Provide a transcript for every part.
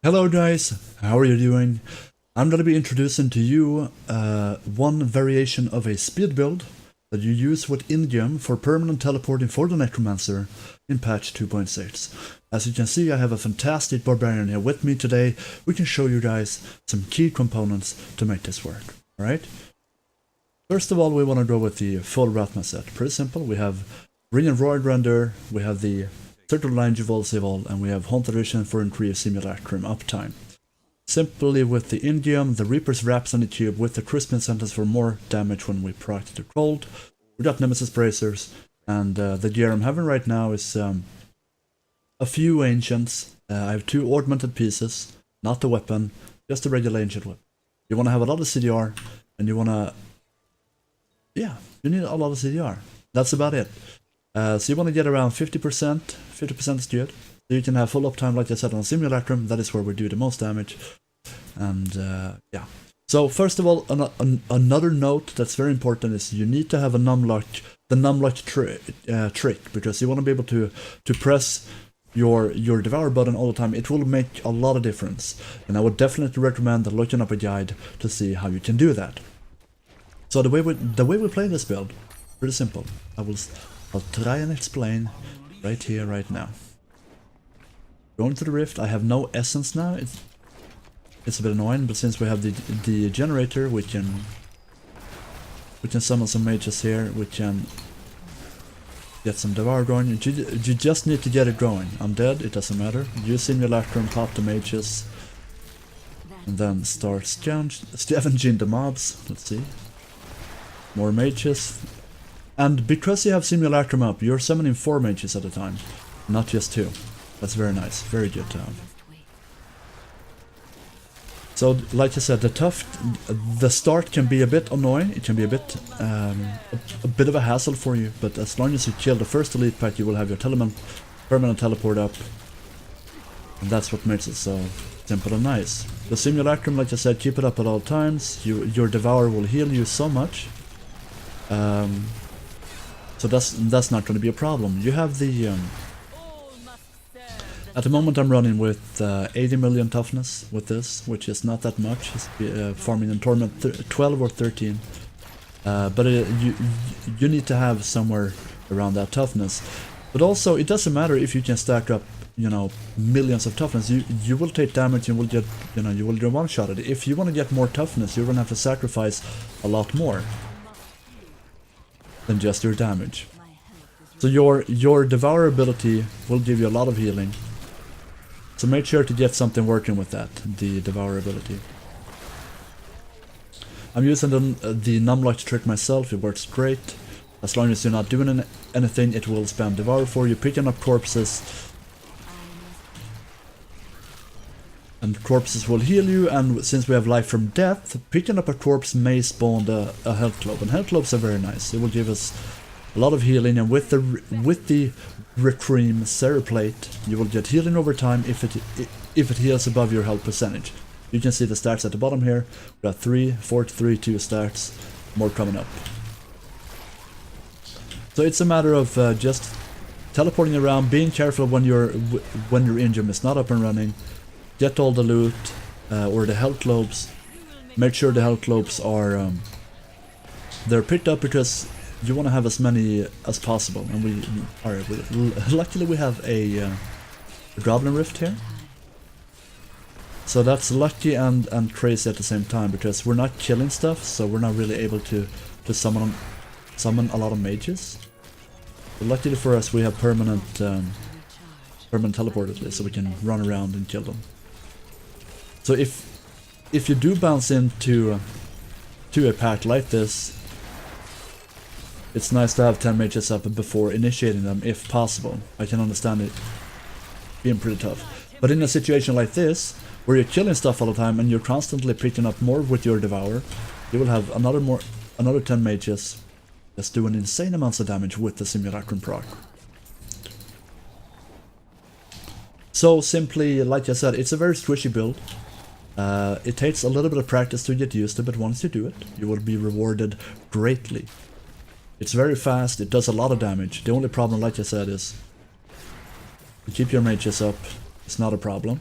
Hello guys, how are you doing? I'm gonna be introducing to you one variation of a speed build that you use with In-Geom for permanent teleporting for the Necromancer in patch 2.6. As you can see, I have a fantastic barbarian here with me today. We can show you guys some key components to make this work, alright? First of all, we want to go with the full Ratma set. Pretty simple. We have Brilliant Roid Render, we have the Circle Line Juval Civil, and we have Haunted Vision for increased Simulacrum uptime. Simply with the In-Geom, the Reaper's Wraps on the cube with the Crispin sentence for more damage when we proc the cold. We got Nemesis Bracers, and the gear I'm having right now is a few Ancients. I have 2 augmented pieces, not the weapon, just a regular Ancient weapon. You want to have a lot of CDR, and you want to... yeah, you need a lot of CDR. That's about it. So you want to get around 50%, 50% is good. So you can have full uptime like I said on Simulacrum, that is where we do the most damage. And yeah. So first of all, another note that's very important is you need to have a numlock, the numlock trick, because you want to be able to press your Devour button all the time. It will make a lot of difference. And I would definitely recommend looking up a guide to see how you can do that. So the way we play this build, pretty simple. I'll try and explain right here, right now. Going to the rift, I have no essence now. It's a bit annoying, but since we have the generator, we can summon some mages here. We can get some Devour going. You just need to get it going. I'm dead, it doesn't matter. Use Simulacrum, pop the mages, and then start scavenging the mobs. Let's see. More mages. And because you have Simulacrum up, you're summoning 4 mages at a time, not just 2. That's very nice, very good to have. So, like I said, the start can be a bit annoying. It can be a bit of a hassle for you, but as long as you kill the first elite pack, you will have your permanent teleport up, and that's what makes it so simple and nice. The Simulacrum, like I said, keep it up at all times. Your Devour will heal you so much. So that's not going to be a problem. You have the... at the moment I'm running with 80 million toughness with this, which is not that much. It's farming in Torment 12 or 13. But you need to have somewhere around that toughness. But also, it doesn't matter if you can stack up, you know, millions of toughness. You will take damage and will get, you will get one-shotted. If you want to get more toughness, you're going to have to sacrifice a lot more than just your damage. So your Devour ability will give you a lot of healing. So make sure to get something working with that, the Devour ability. I'm using the numlock trick myself, it works great. As long as you're not doing anything, it will spam Devour for you, picking up corpses. And corpses will heal you, and since we have life from death, picking up a corpse may spawn a health globe, and health globes are very nice. It will give us a lot of healing, and with the Recream Cereplate, you will get healing over time if it heals above your health percentage. You can see the stats at the bottom here. We got 3, 4, 3, 2 stats, more coming up. So it's a matter of just teleporting around, being careful when your In-Geom is not up and running. Get all the loot, or the health globes. Make sure the health globes are they're picked up, because you want to have as many as possible. And luckily we have a Goblin Rift here. So that's lucky and crazy at the same time, because we're not killing stuff, so we're not really able to summon a lot of mages. But luckily for us, we have permanent teleport at least, so we can run around and kill them. So if you do bounce into a pack like this, it's nice to have 10 mages up before initiating them, if possible. I can understand it being pretty tough. But in a situation like this, where you're killing stuff all the time and you're constantly picking up more with your Devour, you will have another 10 mages just doing insane amounts of damage with the Simulacrum proc. So simply, like I said, it's a very squishy build. It takes a little bit of practice to get used to, but once you do it, you will be rewarded greatly. It's very fast, it does a lot of damage. The only problem, like I said, is to keep your mages up. It's not a problem.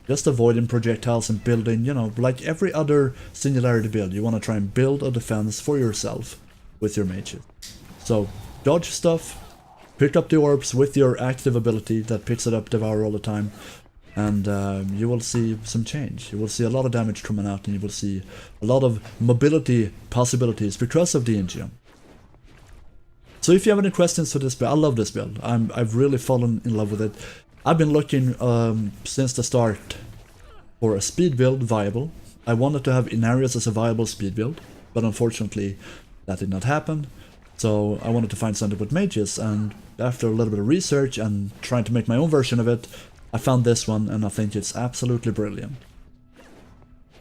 Just avoiding projectiles and building, you know, like every other Singularity build, you want to try and build a defense for yourself with your mages. So, dodge stuff, pick up the orbs with your active ability that picks it up Devour all the time, and you will see some change. You will see a lot of damage coming out, and you will see a lot of mobility possibilities because of the In-Geom. So if you have any questions for this build, I love this build. I've really fallen in love with it. I've been looking since the start for a speed build viable. I wanted to have Inarius as a viable speed build, but unfortunately that did not happen. So I wanted to find something with mages, and after a little bit of research and trying to make my own version of it, I found this one, and I think it's absolutely brilliant.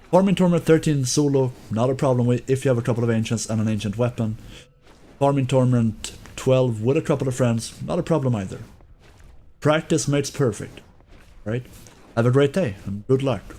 Farming Torment 13 solo, not a problem with if you have a couple of ancients and an ancient weapon. Farming Torment 12 with a couple of friends, not a problem either. Practice makes perfect, right? Have a great day and good luck.